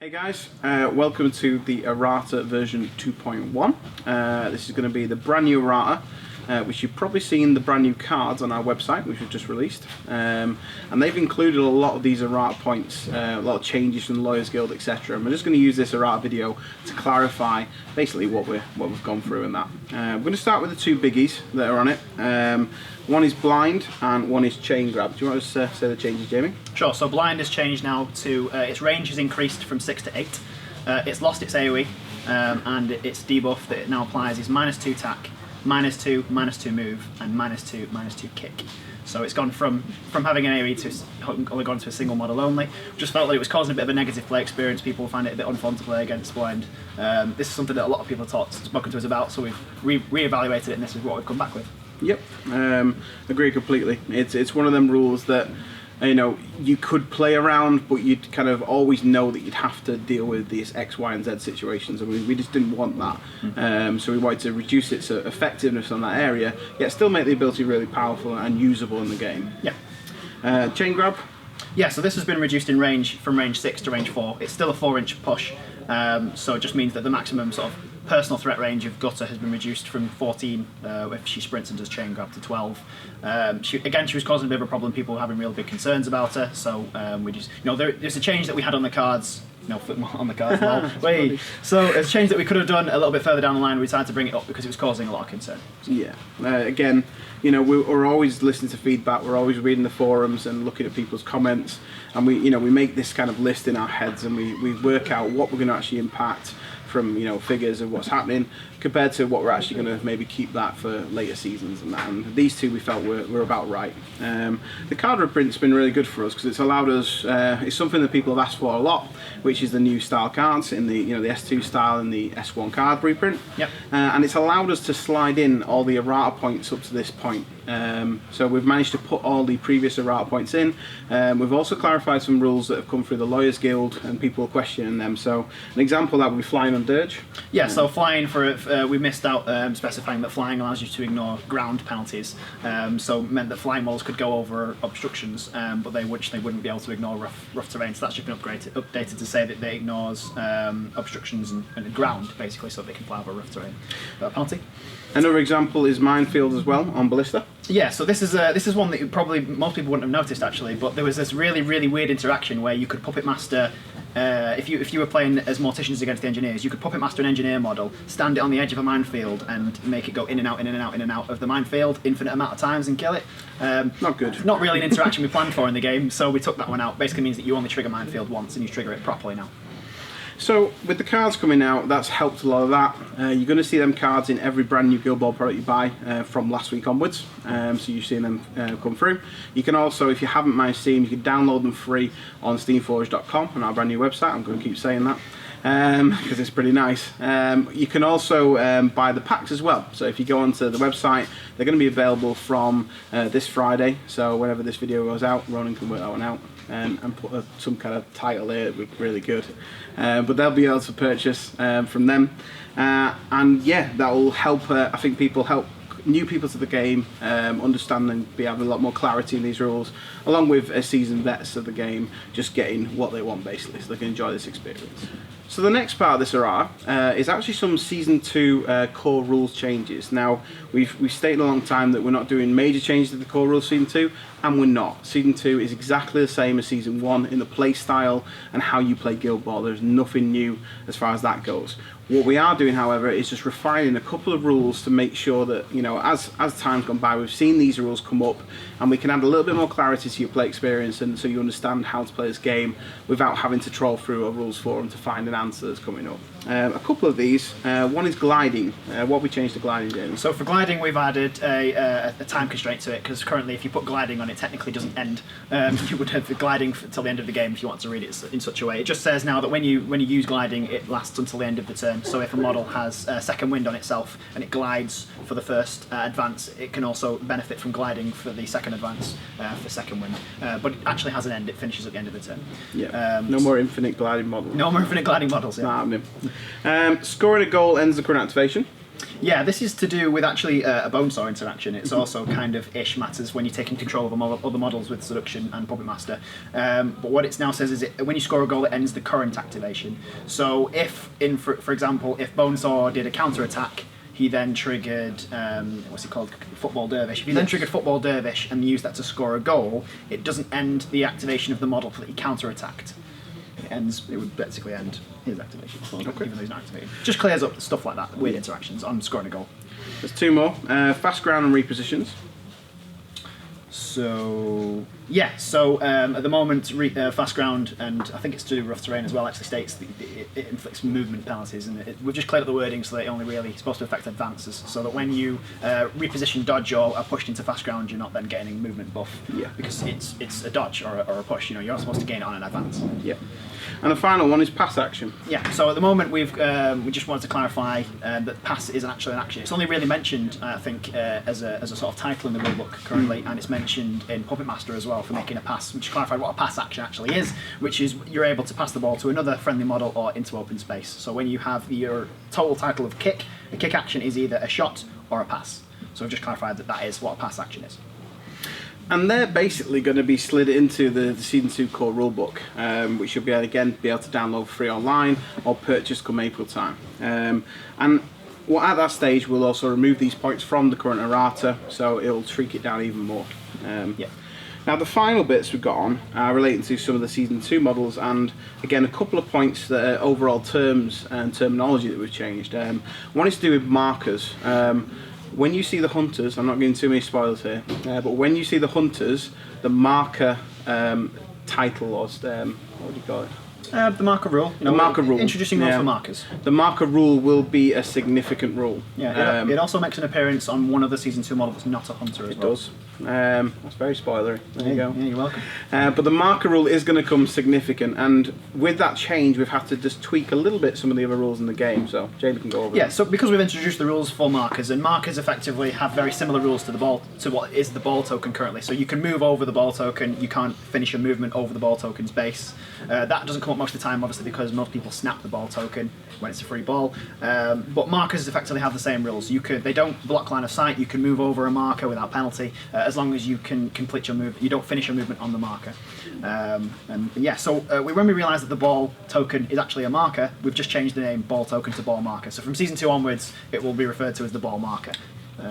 Hey guys, welcome to the Errata version 2.1. This is going to be the brand new Errata, which you've probably seen the brand new cards on our website, which we've just released. And they've included a lot of these Errata points, a lot of changes from the Lawyers Guild, etc. And we're just going to use this Errata video to clarify basically what we've gone through in that. We're going to start with the two biggies that are on it. One is blind and one is chain grab. Do you want to say the changes, Jamie? Sure, so blind has changed now to, its range has increased from 6 to 8. It's lost its AoE, and its debuff that it now applies is -2 attack, -2, -2 move, and -2 kick. So it's gone from having an AoE to only gone to a single model only. Just felt like it was causing a bit of a negative play experience. People find it a bit unfun to play against blind. This is something that a lot of people have spoken to us about, so we've re-evaluated it, and this is what we've come back with. Yep, agree completely. It's one of them rules that you could play around, but you'd kind of always know that you'd have to deal with these X, Y, and Z situations, and we just didn't want that. So we wanted to reduce its effectiveness on that area, yet still make the ability really powerful and usable in the game. Yeah. Chain grab. Yeah, so this has been reduced in range from range 6 to range 4. It's still a 4-inch push, so it just means that the maximum sort of personal threat range of Gutter has been reduced from 14 if she sprints and does chain grab to 12. She was causing a bit of a problem. People were having real big concerns about her, so we just, there's a change that we had on the cards. On the cards. Wait. So it's a change that we could have done a little bit further down the line. We decided to bring it up because it was causing a lot of concern. Yeah. Again, we're always listening to feedback. We're always reading the forums and looking at people's comments, and we make this kind of list in our heads, and we work out what we're going to actually impact from figures of what's happening compared to what we're actually going to maybe keep that for later seasons and that. And these two we felt were about right. The card reprint's been really good for us because it's allowed us. It's something that people have asked for a lot, which is the new style cards in the the S2 style and the S1 card reprint. Yep. And it's allowed us to slide in all the Errata points up to this point. So we've managed to put all the previous Errata points in. We've also clarified some rules that have come through the Lawyers Guild and people are questioning them. So an example of that would be flying on dirge. Yeah, so flying we missed out specifying that flying allows you to ignore ground penalties. So it meant that flying models could go over obstructions, but they wouldn't be able to ignore rough terrain. So that's just been updated to say that they ignores obstructions and ground basically, so they can fly over rough terrain without penalty. Another example is minefield as well on Ballista. Yeah, so this is one that probably most people wouldn't have noticed actually, but there was this really weird interaction where you could puppet master. If you were playing as morticians against the engineers, you could puppet master an engineer model, stand it on the edge of a minefield, and make it go in and out, in and out, in and out of the minefield infinite amount of times and kill it. Not good. Not really an interaction we planned for in the game, so we took that one out. Basically means that you only trigger minefield once and you trigger it properly now. So with the cards coming out, that's helped a lot of that. You're going to see them cards in every brand new Guild Ball product you buy from last week onwards. So you're seeing them come through. You can also, if you haven't managed to see them, you can download them free on Steamforged.com on our brand new website. I'm going to keep saying that because it's pretty nice. You can also buy the packs as well. So if you go onto the website, they're going to be available from this Friday. So whenever this video goes out, Ronan can work that one out. And put some kind of title here that would be really good. But they'll be able to purchase from them. And yeah, that will help, I think help new people to the game understand and have a lot more clarity in these rules, along with seasoned vets of the game just getting what they want basically, so they can enjoy this experience. So the next part of this Errata is actually some Season 2 core rules changes. Now, we've stated a long time that we're not doing major changes to the core rules Season 2, and we're not. Season 2 is exactly the same as Season 1 in the play style and how you play Guild Ball. There's nothing new as far as that goes. What we are doing, however, is just refining a couple of rules to make sure that, as time's gone by, we've seen these rules come up and we can add a little bit more clarity to your play experience, and so you understand how to play this game without having to troll through a rules forum to find an answer that's coming up. A couple of these. One is gliding. What have we changed to gliding, Jamie? So for gliding, we've added a time constraint to it, because currently if you put gliding on, it technically doesn't end. You would have the gliding until the end of the game if you want to read it in such a way. It just says now that when you use gliding, it lasts until the end of the turn. So if a model has a second wind on itself and it glides for the first advance, it can also benefit from gliding for the second advance for second wind. But it actually has an end. It finishes at the end of the turn. Yeah. No more infinite gliding models. No more infinite gliding models. Yeah. Not happening. Scoring a goal ends the current activation. Yeah, this is to do with actually a Bonesaw interaction. It's also kind of matters when you're taking control of other models with Seduction and Puppet Master. But what it now says is when you score a goal, it ends the current activation. So if, for example, if Bonesaw did a counter attack, he then triggered, what's it called, Football Dervish. If he then triggered Football Dervish and used that to score a goal, it doesn't end the activation of the model that he counter attacked. It would basically end his activation, even though he's not activated. Just clears up stuff like that, weird interactions on scoring a goal. There's 2 more. Fast ground and repositions. So, yeah, at the moment, fast ground, and I think it's to do with rough terrain as well, actually states that it inflicts movement penalties, and we've just cleared up the wording so that it only really supposed to affect advances, so that when you reposition, dodge, or are pushed into fast ground, you're not then getting a movement buff. Yeah. Because it's a dodge or a push, you're not supposed to gain it on an advance. Yeah. And the final one is pass action. Yeah, so at the moment we just wanted to clarify that pass isn't actually an action. It's only really mentioned, I think, as a sort of title in the rulebook currently, and it's mentioned in Puppet Master as well for making a pass, which clarified what a pass action actually is, which is you're able to pass the ball to another friendly model or into open space. So when you have your total title of kick, a kick action is either a shot or a pass. So we've just clarified that is what a pass action is. And they're basically going to be slid into the Season 2 core rulebook, which you'll be able to download free online or purchase come April time. And at that stage, we'll also remove these points from the current errata, so it'll shrink it down even more. Now, the final bits we've got on are relating to some of the Season 2 models, and again, a couple of points that are overall terms and terminology that we've changed. One is to do with markers. When you see the hunters, I'm not giving too many spoilers here, but when you see the hunters, the marker title, or what do you call it? The marker rule. The marker rule. Introducing rules for markers. The marker rule will be a significant rule. Yeah, it also makes an appearance on one of the Season 2 models that's not a hunter as well. It does. That's very spoilery. There you go. Yeah, you're welcome. But the marker rule is going to come significant, and with that change, we've had to just tweak a little bit some of the other rules in the game. So Jamie can go over. Yeah. So because we've introduced the rules for markers, and markers effectively have very similar rules to what is the ball token currently. So you can move over the ball token. You can't finish a movement over the ball token's base. That doesn't come up most of the time, obviously, because most people snap the ball token when it's a free ball. But markers effectively have the same rules. They don't block line of sight. You can move over a marker without penalty, as long as you can complete your move. You don't finish a movement on the marker. When we realised that the ball token is actually a marker, we've just changed the name ball token to ball marker. So from Season 2 onwards, it will be referred to as the ball marker.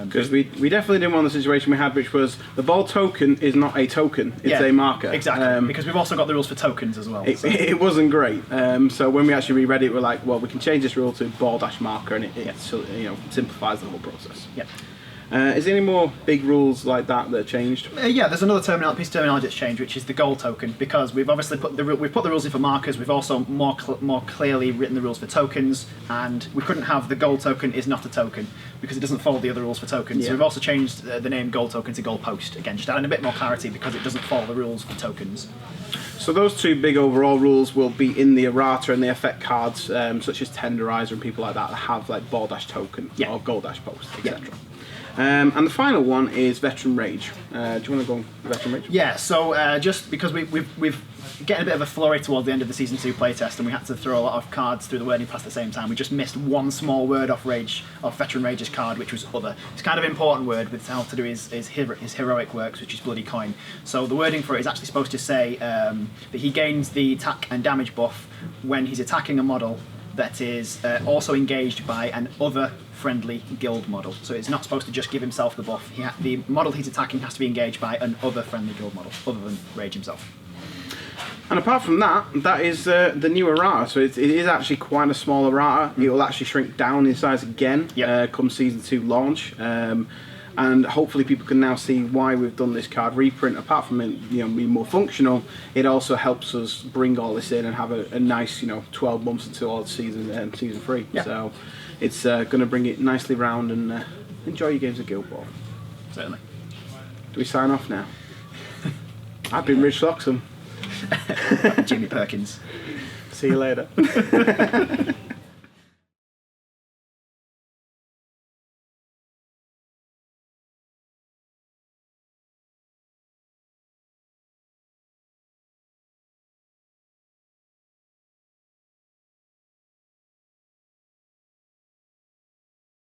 Because we definitely didn't want the situation we had, which was the ball token is not a token, it's a marker. Exactly, because we've also got the rules for tokens as well. It wasn't great. So when we actually reread it, we're like, well, we can change this rule to ball-marker, and it simplifies the whole process. Yeah. Is there any more big rules like that are changed? There's another piece of terminology that's changed, which is the goal token, because we've obviously put the rules in for markers. We've also more clearly written the rules for tokens, and we couldn't have the goal token is not a token because it doesn't follow the other rules for tokens. So we've also changed the name goal token to goal post, again, just adding a bit more clarity because it doesn't follow the rules for tokens. So those 2 big overall rules will be in the errata, and they affect cards such as Tenderizer and people like that have like ball-token or goal-post, etc. And the final one is Veteran Rage. Do you want to go on Veteran Rage? Yeah, so just because we've getting a bit of a flurry towards the end of the Season 2 playtest, and we had to throw a lot of cards through the wording pass at the same time, we just missed one small word off Veteran Rage's card, which was other. It's kind of an important word with how to do his heroic works, which is Bloody Coin. So the wording for it is actually supposed to say that he gains the attack and damage buff when he's attacking a model that is also engaged by an other friendly guild model. So it's not supposed to just give himself the buff. The model he's attacking has to be engaged by an other friendly guild model, other than Rage himself. And apart from that, that is the new errata. So it is actually quite a small errata. It will actually shrink down in size again come Season 2 launch. And hopefully people can now see why we've done this card reprint. Apart from it being more functional, it also helps us bring all this in and have a nice 12 months until all season 3. So it's going to bring it nicely round and enjoy your games of Guild Ball. Certainly. Do we sign off now? I've been Rich Loxam. Jamie Perkins. See you later.